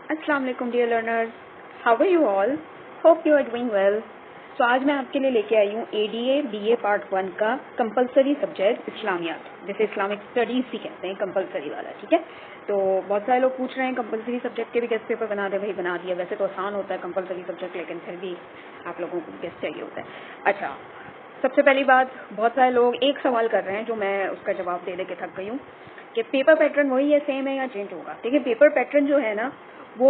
السلام علیکم dear learners, how are you all? Hope you are doing well. So آج میں آپ کے لیے لے کے آئی ہوں ADA BA پارٹ 1 کا کمپلسری سبجیکٹ اسلامیات، جیسے اسلامک اسٹڈیز بھی کہتے ہیں کمپلسری والا. ٹھیک ہے، تو بہت سارے لوگ پوچھ رہے ہیں کمپلسری سبجیکٹ کے بھی گیسٹ پیپر بنا دے. بھائی بنا دیا، ویسے تو آسان ہوتا ہے کمپلسری سبجیکٹ، لیکن پھر بھی آپ لوگوں کو گیسٹ چاہیے ہوتا ہے. اچھا، سب سے پہلی بات، بہت سارے لوگ ایک سوال کر رہے ہیں جو میں اس کا جواب دے کے تھک گئی ہوں کہ پیپر پیٹرن وہی ہے، سیم ہے یا چینج ہوگا. دیکھیے، پیپر پیٹرن جو ہے نا وہ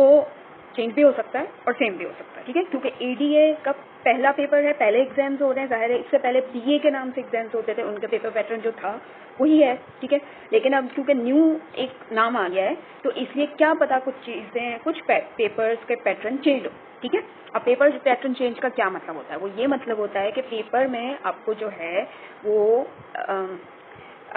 چینج بھی ہو سکتا ہے اور سیم بھی ہو سکتا ہے. ٹھیک ہے، کیونکہ ADA کا پہلا پیپر ہے، پہلے ایگزامز ہو رہے ہیں. ظاہر ہے اس سے پہلے BA کے نام سے ایگزامز ہوتے تھے، ان کا پیپر پیٹرن جو تھا وہی ہے. ٹھیک ہے، لیکن اب کیونکہ نیو ایک نام آ گیا ہے تو اس لیے کیا پتا کچھ چیزیں، کچھ پیپرز کے پیٹرن چینج ہو. ٹھیک ہے، اب پیپر پیٹرن چینج کا کیا مطلب ہوتا ہے؟ وہ یہ مطلب ہوتا ہے کہ پیپر میں آپ کو جو ہے وہ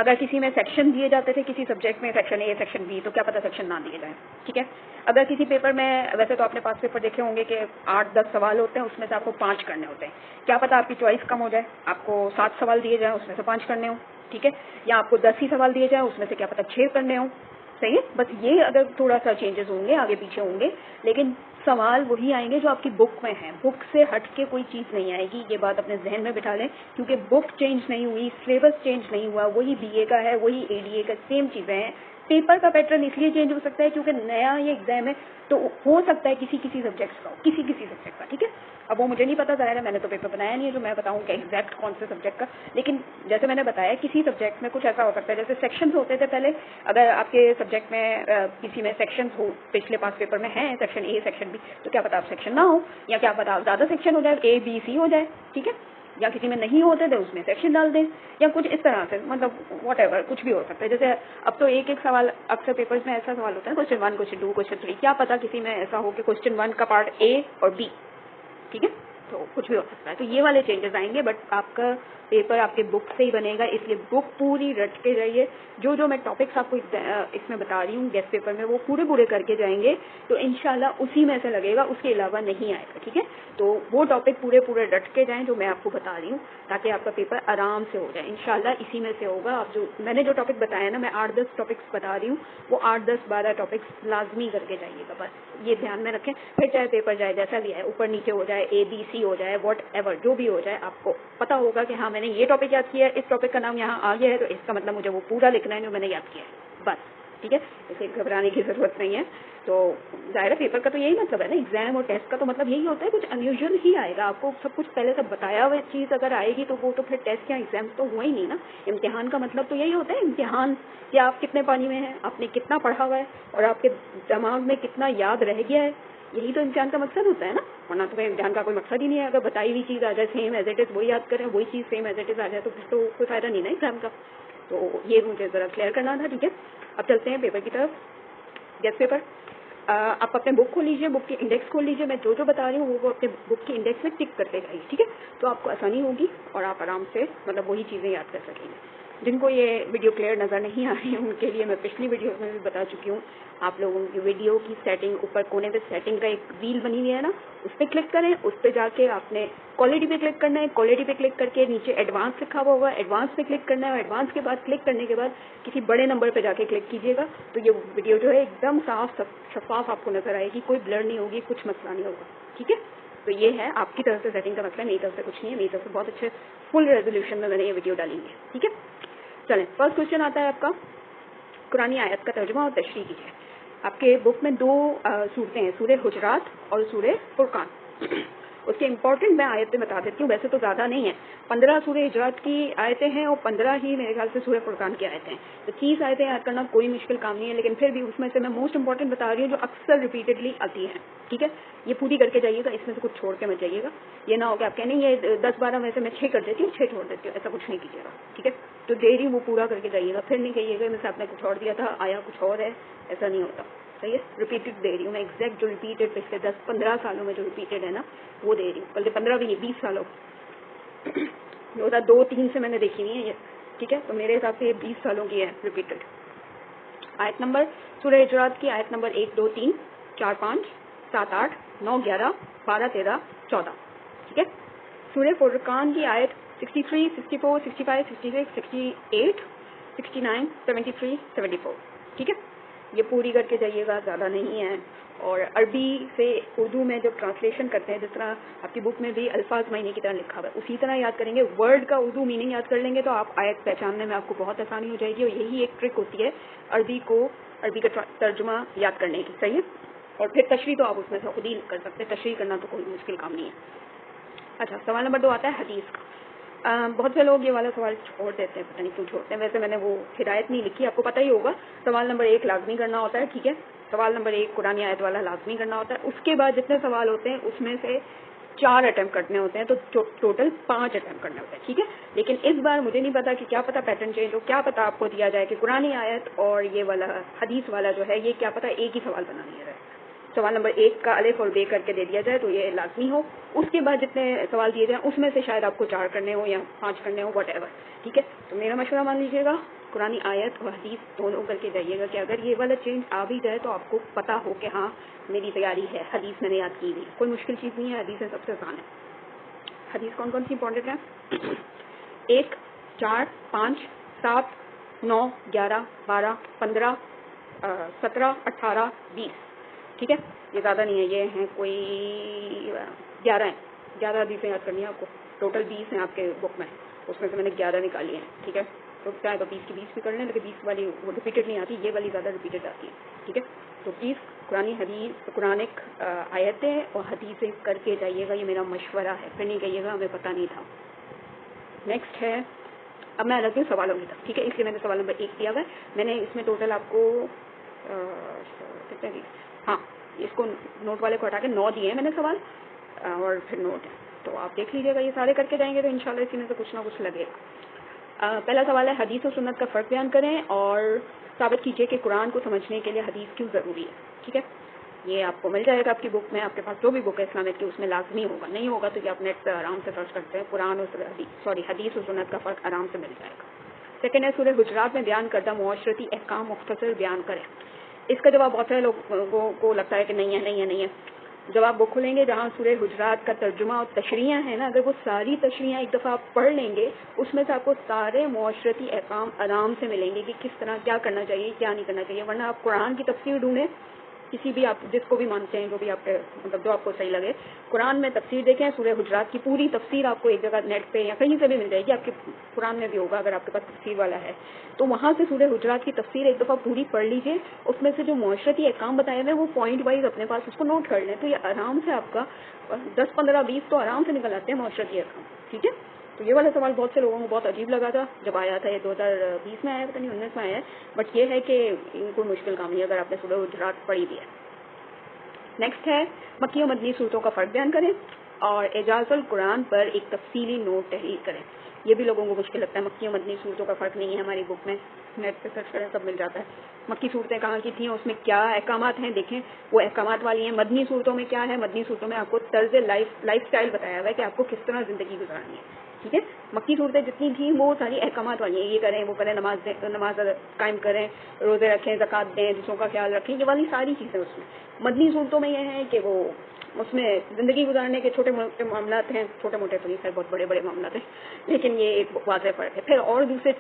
اگر کسی میں سیکشن دیے جاتے تھے، کسی سبجیکٹ میں سیکشن A سیکشن B، تو کیا پتا سیکشن نہ دیے جائیں. ٹھیک ہے، اگر کسی پیپر میں، ویسے تو آپ نے پاس پیپر دیکھے ہوں گے کہ 8-10 سوال ہوتے ہیں، اس میں سے آپ کو 5 کرنے ہوتے ہیں. کیا پتا آپ کی چوائس کم ہو جائے، آپ کو 7 سوال دیے جائیں، اس میں سے 5 کرنے ہوں. ٹھیک ہے، یا آپ کو 10 ہی سوال دیے جائیں، اس میں سے کیا پتا 6 کرنے ہوں. صحیح ہے، بس یہ اگر تھوڑا سا چینجز ہوں گے، آگے پیچھے ہوں گے، لیکن سوال وہی آئیں گے جو آپ کی بک میں ہیں. بک سے ہٹ کے کوئی چیز نہیں آئے گی، یہ بات اپنے ذہن میں بٹھا لیں. کیونکہ بک چینج نہیں ہوئی، سلیبس چینج نہیں ہوا، وہی BA کا ہے، وہی ADA کا، سیم چیزیں ہیں. پیپر کا پیٹرن اس لیے چینج ہو سکتا ہے کیونکہ نیا یہ ایگزام ہے، تو ہو سکتا ہے کسی سبجیکٹس کا، کسی سبجیکٹ کا. ٹھیک ہے، اب وہ مجھے نہیں پتا، ظاہر ہے میں نے تو پیپر بنایا نہیں ہے جو میں بتاؤں کہ ایگزیکٹ کون سے سبجیکٹ کا. لیکن جیسے میں نے بتایا کسی سبجیکٹ میں کچھ ایسا ہو سکتا ہے، جیسے سیکشنز ہوتے تھے پہلے. اگر آپ کے سبجیکٹ میں کسی میں سیکشنز ہو، پچھلے پاس پیپر میں ہیں سیکشن A سیکشن B، تو کیا پتا آپ سیکشن نہ ہو، یا کیا پتا آپ زیادہ سیکشن ہو جائے، A B C ہو جائے. ٹھیک ہے، یا کسی میں نہیں ہوتے تھے اس میں سیکشن ڈال دیں، یا کچھ اس طرح سے، مطلب واٹ ایور، کچھ بھی ہو سکتا ہے. جیسے اب تو ایک سوال اکثر پیپرز میں ایسا سوال ہوتا ہے، کوشچن 1 کوشچن 2 کوشچن 3، کیا پتا کسی میں ایسا ہو کہ کوشچن 1 کا پارٹ A اور B. ٹھیک ہے، تو کچھ بھی ہو سکتا ہے. تو یہ والے چینجز آئیں گے، بٹ آپ کا پیپر آپ کے بک سے ہی بنے گا، اس لیے بک پوری رٹ کے جائیے. جو میں ٹاپکس آپ کو اس میں بتا رہی ہوں گیسٹ پیپر میں، وہ پورے کر کے جائیں گے تو انشاءاللہ اسی میں سے لگے گا، اس کے علاوہ نہیں آئے گا. ٹھیک ہے، تو وہ ٹاپک پورے رٹ کے جائیں جو میں آپ کو بتا رہی ہوں، تاکہ آپ کا پیپر آرام سے ہو جائے. انشاءاللہ اسی میں سے ہوگا. آپ میں نے جو ٹاپک بتایا نا، میں 8-10 ٹاپکس بتا رہی ہوں، وہ 8-10-12 ٹاپکس لازمی کر کے جائیے گا. بس یہ دھیان میں رکھیں. پھر چاہے پیپر جائے جیسا بھی ہے، اوپر نیچے ہو جائے، A B C ہو جائے، واٹ ایور جو بھی ہو جائے، آپ کو پتا ہوگا کہ ہاں میں نے یہ ٹاپک یاد کیا ہے، اس ٹاپک کا نام یہاں آ گیا ہے، تو اس کا مطلب مجھے وہ پورا لکھنا ہے جو میں نے یاد کیا ہے. بس ٹھیک ہے، اسے گھبرانے کی ضرورت نہیں ہے. تو ظاہر ہے پیپر کا تو یہی مطلب ہے نا، ایگزام اور ٹیسٹ کا تو مطلب یہی ہوتا ہے، کچھ انیوژل ہی آئے گا. آپ کو سب کچھ پہلے سے بتایا ہوا چیز اگر آئے گی تو وہ تو پھر ٹیسٹ یا ایگزام تو ہوئے ہی نہیں نا. امتحان کا مطلب تو یہی ہوتا ہے، امتحان کہ آپ کتنے پانی میں ہیں، آپ نے کتنا پڑھا ہوا ہے، اور آپ کے دماغ میں کتنا یاد رہ گیا ہے. یہی تو امتحان کا مقصد ہوتا ہے نا، ورنہ تو امتحان کا کوئی مقصد ہی نہیں ہے. اگر بتائی ہوئی چیز آ جائے سیم ایز اٹ از، وہی یاد کریں، وہی چیز سیم ایز اٹ از آ جائے، تو پھر تو کوئی فائدہ نہیں نا ایگزام کا. تو یہ مجھے ذرا کلیئر کرنا تھا. ٹھیک ہے، اب چلتے ہیں پیپر کی طرف. گیسٹ پیپر، آپ اپنے بک کھول لیجیے، بک کی انڈیکس کھول لیجیے. میں جو بتا رہی ہوں وہ اپنے بک کی انڈیکس میں ٹک کرتے جائیے. ٹھیک ہے، تو آپ کو آسانی ہوگی اور آپ آرام سے مطلب وہی چیزیں یاد کر سکیں گے. جن کو یہ ویڈیو کلیئر نظر نہیں آ رہی ہے ان کے لیے میں پچھلی ویڈیو میں بھی بتا چکی ہوں. آپ لوگوں کی ویڈیو کی سیٹنگ، اوپر کونے پہ سیٹنگ کا ایک ویل بنی ہوئی ہے نا، اس پہ کلک کریں. اس پہ جا کے آپ نے کوالٹی پہ کلک کرنا ہے. کوالٹی پہ کلک کر کے نیچے ایڈوانس لکھا ہوا ہوگا، ایڈوانس پہ کلک کرنا ہے. اور ایڈوانس کے بعد کلک کرنے کے بعد کسی بڑے نمبر پہ جا کے کلک کیجیے گا، تو یہ ویڈیو جو ہے ایک دم صاف شفاف آپ کو نظر آئے گی، کوئی بلر نہیں ہوگی، کچھ مسئلہ نہیں ہوگا. ٹھیک ہے، تو یہ ہے آپ کی طرف سے سیٹنگ کا مسئلہ، میری طرف سے کچھ نہیں ہے. میری طرف سے بہت اچھے فل ریزولوشن میں نے یہ ویڈیو ڈالی ہے. ٹھیک ہے، چلیں فرسٹ کوشچن آتا ہے آپ کا، قرآن آیت کا ترجمہ اور تشریح کیجیے. آپ کے بک میں 2 صورتیں ہیں، سورہ حجرات اور سورہ فرقان. اس کے امپورٹنٹ میں آیتیں بتا دیتی ہوں، ویسے تو زیادہ نہیں ہے. 15 سورہ حجرات کی آیتیں ہیں اور 15 ہی میرے خیال سے سورہ فرقان کی آیتیں ہیں. تو 30 آیتیں یاد کرنا کوئی مشکل کام نہیں ہے، لیکن پھر بھی اس میں سے میں موسٹ امپورٹنٹ بتا رہی ہوں جو اکثر ریپیٹڈلی آتی ہیں. ٹھیک ہے، یہ پوری کر کے جائیے گا، اس میں سے کچھ چھوڑ کے مت جائیے گا. یہ نہ ہو کہ آپ کہیں نہیں یہ 10-12 میں سے میں 6 کر دیتی ہوں، 6 چھوڑ دیتی ہوں، ایسا کچھ نہیں کیجیے گا. ٹھیک ہے، تو دے رہی وہ پورا کر کے جائیے گا. پھر نہیں کہیے گا میں سے آپ نے کچھ اور دیا تھا، آیا کچھ اور ہے، ایسا نہیں ہوتا. صحیح ہے، ریپیٹڈ دے رہی ہوں میں، ایگزیکٹ جو ریپیٹڈ پچھلے 10-15 سالوں میں جو ریپیٹڈ ہے نا وہ دے رہی ہوں. بلکہ 15 بھی نہیں، 20 سالوں 2002-3 سے میں نے دیکھی نہیں ہے یہ. ٹھیک ہے، تو میرے حساب سے یہ 20 سالوں کی ہے ریپیٹڈ. آیت نمبر سورہ حجرات کی آیت نمبر 1 2 3 4 5 7 8 9 11 12 13 14. ٹھیک ہے، سورہ فرقان کی آیت 63 64 65 66 68 69 73 74. ٹھیک ہے، یہ پوری کر کے جائیے گا, زیادہ نہیں ہے. اور عربی سے اردو میں جب ٹرانسلیشن کرتے ہیں, جس طرح آپ کی بک میں بھی الفاظ معنی کی طرح لکھا ہوا ہے, اسی طرح یاد کریں گے. ورڈ کا اردو میننگ یاد کر لیں گے تو آپ آیت پہچاننے میں آپ کو بہت آسانی ہو جائے گی. اور یہی ایک ٹرک ہوتی ہے عربی کا ترجمہ یاد کرنے کی, صحیح ہے. اور پھر تشریح تو آپ اس میں سے خود ہی کر سکتے ہیں, تشریح کرنا تو کوئی مشکل کام نہیں ہے. اچھا, سوال نمبر 2 آتا ہے حدیث کا. بہت سے لوگ یہ والا سوال چھوڑ دیتے ہیں, پتہ نہیں کیوں چھوڑتے ہیں. ویسے میں نے وہ ہدایت نہیں لکھی, آپ کو پتہ ہی ہوگا. سوال نمبر 1 لازمی کرنا ہوتا ہے, ٹھیک ہے. سوال نمبر 1 قرآن آیت والا لازمی کرنا ہوتا ہے. اس کے بعد جتنے سوال ہوتے ہیں اس میں سے 4 اٹیمپٹ کرنے ہوتے ہیں, تو ٹوٹل 5 اٹیمپٹ کرنے ہوتے ہیں, ٹھیک ہے. لیکن اس بار مجھے نہیں پتا کہ کیا پتا پیٹرن چینج ہو, کیا پتا آپ کو دیا جائے کہ قرآن آیت اور یہ والا حدیث والا جو ہے یہ کیا پتا ایک ہی سوال بنا دیا جائے. سوال نمبر 1 کا الف اور بے کر کے دے دیا جائے تو یہ لازمی ہو. اس کے بعد جتنے سوال دیے جائیں اس میں سے شاید آپ کو 4 کرنے ہو یا 5 کرنے ہو, واٹ ایور, ٹھیک ہے. تو میرا مشورہ مان لیجیے گا, قرآن آیت اور حدیث دونوں کر کے جائیے گا کہ اگر یہ والا چینج آ بھی جائے تو آپ کو پتا ہو کہ ہاں میری تیاری ہے, حدیث میں نے یاد کی ہوئی, کوئی مشکل چیز نہیں ہے, حدیث سب سے آسان ہے. حدیث کون کون سی امپورٹنٹ ہے؟ 1, 4, 5, 7, 9, 11, 12, 15, 17, 18, 20, ٹھیک ہے. یہ زیادہ نہیں ہے, یہ ہیں کوئی 11 ہیں. 11 حدیثیں یاد کرنی ہے آپ کو. ٹوٹل 20 ہیں آپ کے بک میں, اس میں سے میں نے 11 نکالی ہیں, ٹھیک ہے. تو چاہے تو 20 کی 20 بھی کر لیں, لیکن 20 والی وہ ریپیٹڈ نہیں آتی, یہ والی زیادہ ریپیٹڈ آتی ہے, ٹھیک ہے. تو پلیز قرآنک آیتیں اور حدیثیں کر کے جائیے گا, یہ میرا مشورہ ہے. پھر نہیں کہیے گا ہمیں پتہ نہیں تھا. نیکسٹ ہے, اب میں الگ ہوں سوالوں کی طرف, ٹھیک ہے. اس لیے میں نے سوال نمبر 1 دیا ہوا ہے. میں نے اس میں ٹوٹل آپ کو کتنے دی, ہاں اس کو نوٹ والے کو ہٹا کے 9 دیے ہیں میں نے سوال, اور پھر نوٹ ہے. تو آپ دیکھ لیجیے گا, یہ سارے کر کے جائیں گے تو انشاءاللہ اسی میں سے کچھ نہ کچھ لگے گا. پہلا سوال ہے حدیث و سنت کا فرق بیان کریں اور ثابت کیجیے کہ قرآن کو سمجھنے کے لیے حدیث کیوں ضروری ہے, ٹھیک ہے. یہ آپ کو مل جائے گا آپ کی بک میں, آپ کے پاس جو بھی بک ہے اسلامک کی اس میں لازمی ہوگا. نہیں ہوگا تو یہ آپ نیٹ پہ آرام سے سرچ کرتے ہیں, قرآن اور حدیث و سنت کا فرق آرام سے مل جائے گا. سیکنڈ ہے سورہ حجرات میں بیان کردہ معاشرتی احکام مختصر بیان کریں. اس کا جواب بہت سارے لوگوں کو لگتا ہے کہ نہیں ہے. جب آپ بک کھولیں گے جہاں سورہ حجرات کا ترجمہ اور تشریحیں ہیں نا, اگر وہ ساری تشریحیں ایک دفعہ آپ پڑھ لیں گے اس میں سے آپ کو سارے معاشرتی احکام آرام سے ملیں گے کہ کس طرح کیا کرنا چاہیے کیا نہیں کرنا چاہیے. ورنہ آپ قرآن کی تفسیر ڈھونڈیں, کسی بھی آپ جس کو بھی مانتے ہیں, جو بھی آپ کے مطلب جو آپ کو صحیح لگے, قرآن میں تفسیر دیکھیں, سورہ حجرات کی پوری تفسیر آپ کو ایک جگہ نیٹ پہ یا کہیں سے بھی مل جائے گی. آپ کے قرآن میں بھی ہوگا اگر آپ کے پاس تفسیر والا ہے تو وہاں سے سورہ حجرات کی تفسیر ایک دفعہ پوری پڑھ لیجیے. اس میں سے جو معاشرتی احکام بتائے ہوئے ہیں وہ پوائنٹ وائز اپنے پاس اس کو نوٹ کر لیں, تو یہ آرام سے آپ کا 10, 15, 20 تو آرام سے نکل آتے ہیں معاشرتی احکام, ٹھیک ہے. تو یہ والا سوال بہت سے لوگوں کو بہت عجیب لگا تھا جب آیا تھا, یہ 2020 میں آیا, پتہ نہیں 19 میں آیا ہے, بٹ یہ ہے کہ کوئی مشکل کام نہیں اگر آپ نے سورہ حجرات پڑھی بھی ہے. نیکسٹ ہے مکی و مدنی صورتوں کا فرق بیان کریں اور اعجاز القرآن پر ایک تفصیلی نوٹ تحریر کریں. یہ بھی لوگوں کو مشکل لگتا ہے, مکی و مدنی صورتوں کا فرق نہیں ہے ہماری بک میں, نیٹ پہ سرچ کریں سب مل جاتا ہے. مکی صورتیں کہاں کی تھیں, اس میں کیا احکامات ہیں دیکھیں, وہ احکامات والی ہیں. مدنی صورتوں میں کیا ہے, مدنی صورتوں میں آپ کو طرز لائف اسٹائل بتایا ہوا ہے کہ آپ کو کس طرح زندگی گزارنی ہے, ٹھیک ہے. مکی صورتیں جتنی تھیں وہ ساری احکامات والی ہیں, یہ کریں وہ کریں, نماز قائم کریں, روزے رکھیں, زکوٰۃ دیں, دوسروں کا خیال رکھیں, یہ والی ساری چیزیں اس میں. مدنی صورتوں میں یہ ہے کہ وہ اس میں زندگی گزارنے کے چھوٹے موٹے معاملات ہیں, چھوٹے موٹے تو نہیں خیر بہت بڑے بڑے معاملات ہیں, لیکن یہ ایک واضح فرق ہے. پھر اور دوسرے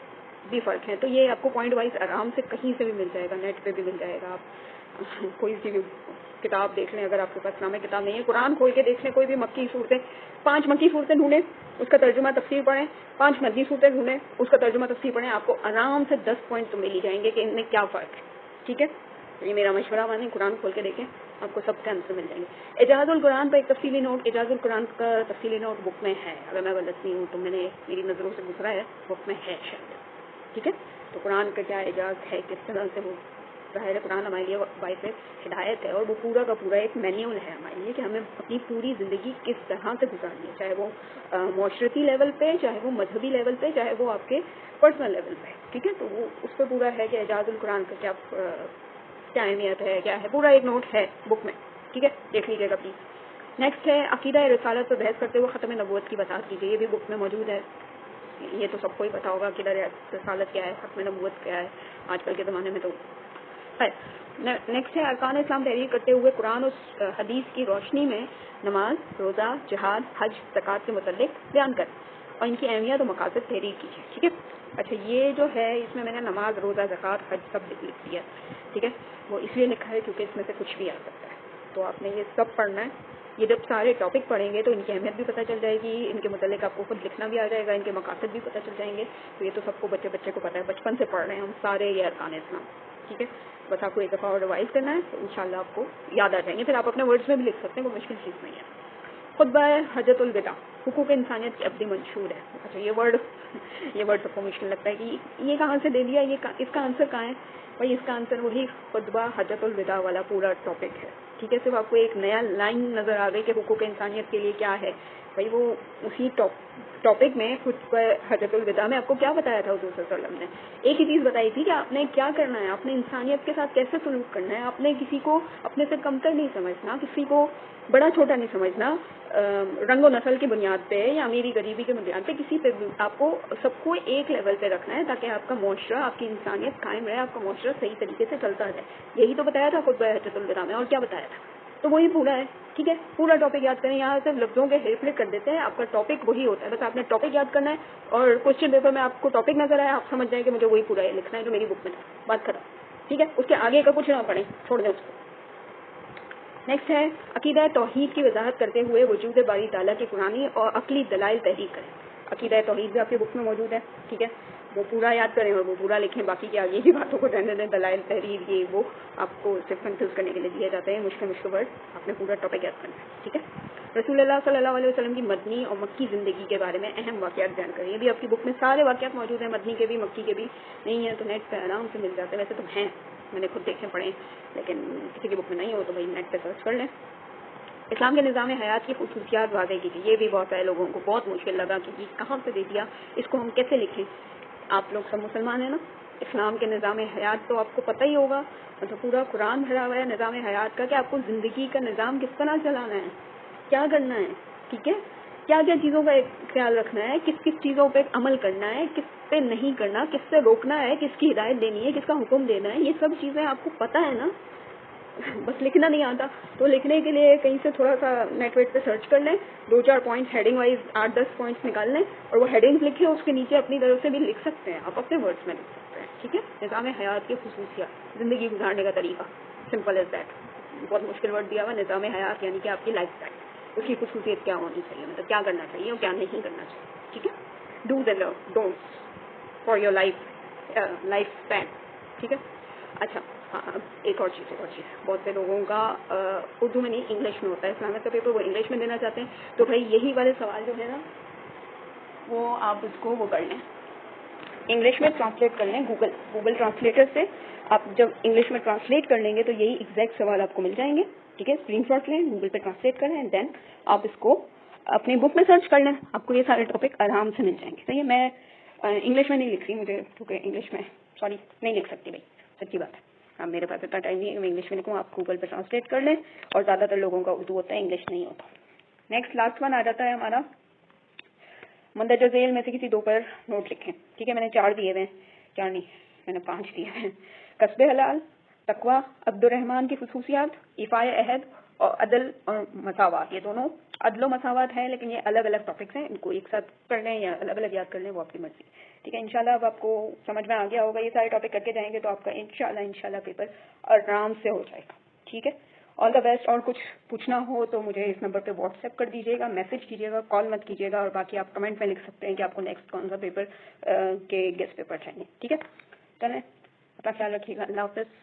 بھی فرق ہیں, تو یہ آپ کو پوائنٹ وائز آرام سے کہیں سے بھی مل جائے گا, نیٹ پہ بھی مل جائے گا. آپ کوئی سی بھی کتاب دیکھ لیں, اگر آپ کے پاس اسلامک کتاب نہیں ہے, قرآن کھول کے دیکھ لیں کوئی بھی مکی صورتیں, 5 مکی صورتیں ڈھونڈیں, اس کا ترجمہ تفسیر پڑھیں, 5 مدنی صورتیں ڈھونڈیں, اس کا ترجمہ تفسیر پڑھیں, آپ کو آرام سے 10 پوائنٹ تو مل ہی جائیں گے کہ ان میں کیا فرق ہے, ٹھیک ہے. یہ میرا مشورہ مانیں, قرآن کھول کے دیکھیں, آپ کو سب کے آنسر مل جائیں گے. اعجاز القرآن پر ایک تفصیلی نوٹ, اعجاز القرآن کا تفصیلی نوٹ بک میں ہے, اگر میں غلط نہیں ہوں تو میں نے میری نظروں سے گزرا ہے, بک میں ہے شاید, ٹھیک ہے. تو قرآن کا کیا اعجاز ہے, کس طرح سے وہ ظاہر قرآن ہمارے لیے باعث ہدایت ہے, اور وہ پورا کا پورا ایک مینیول ہے ہمارے لیے کہ ہمیں اپنی پوری زندگی کس طرح سے گزارنی ہے, چاہے وہ معاشرتی لیول پہ, چاہے وہ مذہبی لیول پہ, چاہے وہ آپ کے پرسنل لیول پہ, ٹھیک ہے. تو وہ اس پہ پورا ہے کہ اعجاز القرآن کا کیا اہمیت ہے, کیا ہے, پورا ایک نوٹ ہے بک میں, ٹھیک ہے, دیکھ لیجیے گا پلیز. نیکسٹ ہے عقیدہ رسالت پر بحث کرتے ہوئے ختم نبوت کی وضاحت کیجیے. یہ بھی بک میں موجود ہے, یہ تو سب کو ہی پتا ہوگا عقیدہ رسالت کیا ہے, ختم نبوت کیا ہے, آج کل کے زمانے میں تو ہے. نیکسٹ ہے ارکان اسلام تحریر کرتے ہوئے قرآن اور حدیث کی روشنی میں نماز, روزہ, جہاد, حج, زکوٰۃ کے متعلق بیان کریں. اور ان کی اہمیت و مقاصد تحریر کیجیے. ٹھیک ہے. اچھا یہ جو ہے اس میں نے نماز روزہ زکوٰۃ حج سب لکھ دیا. ٹھیک ہے. وہ اس لیے لکھا ہے کیونکہ اس میں سے کچھ بھی آ سکتا ہے, تو آپ نے یہ سب پڑھنا ہے. یہ جب سارے ٹاپک پڑھیں گے تو ان کی اہمیت بھی پتہ چل جائے گی, ان کے متعلق آپ کو خود لکھنا بھی آ جائے گا, ان کے مقاصد بھی پتہ چل جائیں گے. تو یہ تو سب کو بچے کو پتہ ہے, بچپن سے پڑھ رہے ہیں ہم سارے یہ ارکان اسلام. ٹھیک ہے. بس آپ کو ایک دفعہ اور ریوائز کرنا ہے تو انشاءاللہ آپ کو یاد آ جائیں گے. پھر آپ اپنے ورڈز میں بھی لکھ سکتے ہیں, کوئی مشکل چیز نہیں ہے. خطبہ حجۃ الوداع, حقوق انسانیت کی ابدی منشور ہے. اچھا یہ ورڈ سب کو مشکل لگتا ہے کہ یہ کہاں سے دے دیا, اس کا آنسر کہاں ہے؟ بھائی اس کا آنسر وہی خطبہ حجۃ الوداع والا پورا ٹاپک ہے. ٹھیک ہے. صرف آپ کو ایک نیا لائن نظر آ گئی کہ حقوق انسانیت کے لیے کیا ہے. بھائی وہ اسی ٹاپک میں خطبہ حجۃ الوداع میں آپ کو کیا بتایا تھا حضور صلی اللہ علیہ وسلم نے؟ ایک ہی چیز بتائی تھی کہ آپ نے کیا کرنا ہے, آپ نے انسانیت کے ساتھ کیسے سلوک کرنا ہے. آپ نے کسی کو اپنے سے کمتر نہیں سمجھنا, کسی کو بڑا چھوٹا نہیں سمجھنا رنگ و نسل کی بنیاد پہ یا امیری غریبی کی بنیاد پہ. کسی پہ آپ کو سب کو ایک لیول پہ رکھنا ہے تاکہ آپ کا معاشرہ, آپ کی انسانیت قائم رہے, آپ کا معاشرہ صحیح طریقے سے چلتا رہے. یہی تو بتایا تھا خطبہ حجۃ الوداع میں, اور کیا بتایا تھا؟ تو وہی پورا ہے. ٹھیک ہے. پورا ٹاپک یاد کریں, یہاں صرف لفظوں کے ہیر پھیر کر دیتے ہیں. آپ کا ٹاپک وہی ہوتا ہے, بس آپ نے ٹاپک یاد کرنا ہے اور کوشچن پیپر میں آپ کو ٹاپک نظر آیا, آپ سمجھ جائیں کہ مجھے وہی پورا ہے لکھنا ہے جو میری بک میں تھا. بات ختم. ٹھیک ہے. اس کے آگے کا کچھ نہ پڑھیں, چھوڑ دیں اس کو. نیکسٹ ہے عقیدہ توحید کی وضاحت کرتے ہوئے وجود باری تعالیٰ کی قرآنی اور عقلی دلائل تحریر کریں. عقیدہ توحید بھی آپ کی بک میں موجود ہے. ٹھیک ہے. وہ پورا یاد کریں اور وہ پورا لکھیں. باقی کے آگے کی باتوں کو رہنے دیں. دلائل تحریر یہ وہ آپ کو صرف کنفیوز کرنے کے لیے دیے جاتے ہیں, مشکل ورڈ. آپ نے پورا ٹاپک یاد کرنا ہے. ٹھیک ہے. رسول اللہ صلی اللہ علیہ وسلم کی مدنی اور مکی زندگی کے بارے میں اہم واقعات بیان کریں. یہ بھی آپ کی بک میں سارے واقعات موجود ہیں, مدنی کے بھی مکی کے بھی. نہیں ہے تو نیٹ پہ آرام سے مل جاتے ہیں. ویسے تو ہیں, میں نے خود دیکھے پڑھے, لیکن کسی کی بک میں نہیں ہو تو بھائی نیٹ پہ سرچ کر لیں. اسلام کے نظام حیات کی خصوصیات واضح کیجیے. یہ بھی بہت سارے لوگوں کو بہت مشکل لگا کہ یہ کہاں سے دے دیا, اس کو ہم کیسے لکھیں. آپ لوگ سب مسلمان ہیں نا, اسلام کے نظام حیات تو آپ کو پتہ ہی ہوگا, مطلب پورا قرآن بھرا ہوا ہے نظام حیات کا کہ آپ کو زندگی کا نظام کس طرح چلانا ہے, کیا کرنا ہے. ٹھیک ہے. کیا کیا چیزوں کا خیال رکھنا ہے, کس کس چیزوں پہ عمل کرنا ہے, کس پہ نہیں کرنا, کس سے روکنا ہے, کس کی ہدایت دینی ہے, کس کا حکم دینا ہے. یہ سب چیزیں آپ کو پتہ ہے نا. بس لکھنا نہیں آتا تو لکھنے کے لیے کہیں سے تھوڑا سا نیٹ ویٹ پہ سرچ کر لیں, 2-4 پوائنٹس ہیڈنگ وائز 8-10 پوائنٹس نکال لیں اور وہ ہیڈنگس لکھیں. اس کے نیچے اپنی طرف سے بھی لکھ سکتے ہیں, آپ اپنے ورڈس میں لکھ سکتے ہیں. ٹھیک ہے. نظام حیات کی خصوصیات, زندگی گزارنے کا طریقہ, سمپل ایز دیٹ. بہت مشکل ورڈ دیا ہوا, نظام حیات یعنی کہ آپ کی لائف اسٹائل, اس کی خصوصیت کیا ہونی چاہیے, مطلب کیا کرنا چاہیے اور کیا نہیں کرنا چاہیے. ٹھیک ہے. Dos and don'ts for your life span. ٹھیک ہے. اچھا ہاں, ایک اور چیز بہت سے لوگوں کا اردو میں نہیں انگلش میں ہوتا ہے اسلامک کا پیپر, وہ انگلش میں دینا چاہتے ہیں. تو بھائی یہی والے سوال جو ہے نا وہ آپ اس کو وہ کر لیں, انگلش میں ٹرانسلیٹ کر لیں. گوگل ٹرانسلیٹر سے آپ جب انگلش میں ٹرانسلیٹ کر لیں گے تو یہی ایگزیکٹ سوال آپ کو مل جائیں گے. ٹھیک ہے. اسکرین شاٹ لیں, گوگل پہ ٹرانسلیٹ کر لیں, دین آپ اس کو اپنی بک میں سرچ کر لیں. آپ کو یہ سارے ٹاپک آرام سے مل جائیں گے. صحیح ہے. میں انگلش میں نہیں لکھ رہی, مجھے کیونکہ انگلش میں نہیں لکھ سکتی بھائی, سچی بات ہے. اب میرے پاس اتنا ٹائم نہیں ہے میں انگلش میں لکھوں. آپ گوگل پہ ٹرانسلیٹ کر لیں, اور زیادہ تر لوگوں کا اردو ہوتا ہے, انگلش نہیں ہوتا. نیکسٹ لاسٹ ون آ جاتا ہے ہمارا مندرجہ ذیل میں سے کسی 2 پر نوٹ لکھیں. ٹھیک ہے. میں نے 4 دیے ہوئے ہیں, 4 نہیں میں نے 5 دیے ہیں. قصب حلال, تقوی, عبد الرحمان کی خصوصیات, ایفاء عہد اور عدل اور مساوات. یہ دونوں عدل و مساوات ہے لیکن یہ الگ الگ ٹاپکس ہیں, ان کو ایک ساتھ پڑھ لیں یا الگ الگ یاد کر لیں, وہ آپ کی مرضی. ٹھیک ہے. انشاءاللہ اب آپ کو سمجھ میں آ گیا ہوگا. یہ سارے ٹاپک کر کے جائیں گے تو آپ کا انشاءاللہ پیپر آرام سے ہو جائے گا. ٹھیک ہے. آل دا بیسٹ. اور کچھ پوچھنا ہو تو مجھے اس نمبر پہ واٹس ایپ کر دیجیے گا, میسج کیجیے گا, کال مت کیجیے گا. اور باقی آپ کمنٹ میں لکھ سکتے ہیں کہ آپ کو نیکسٹ کون سا پیپر کے گیسٹ پیپر چاہیے. ٹھیک ہے. چلیں, اپنا خیال رکھیے گا. اللہ حافظ.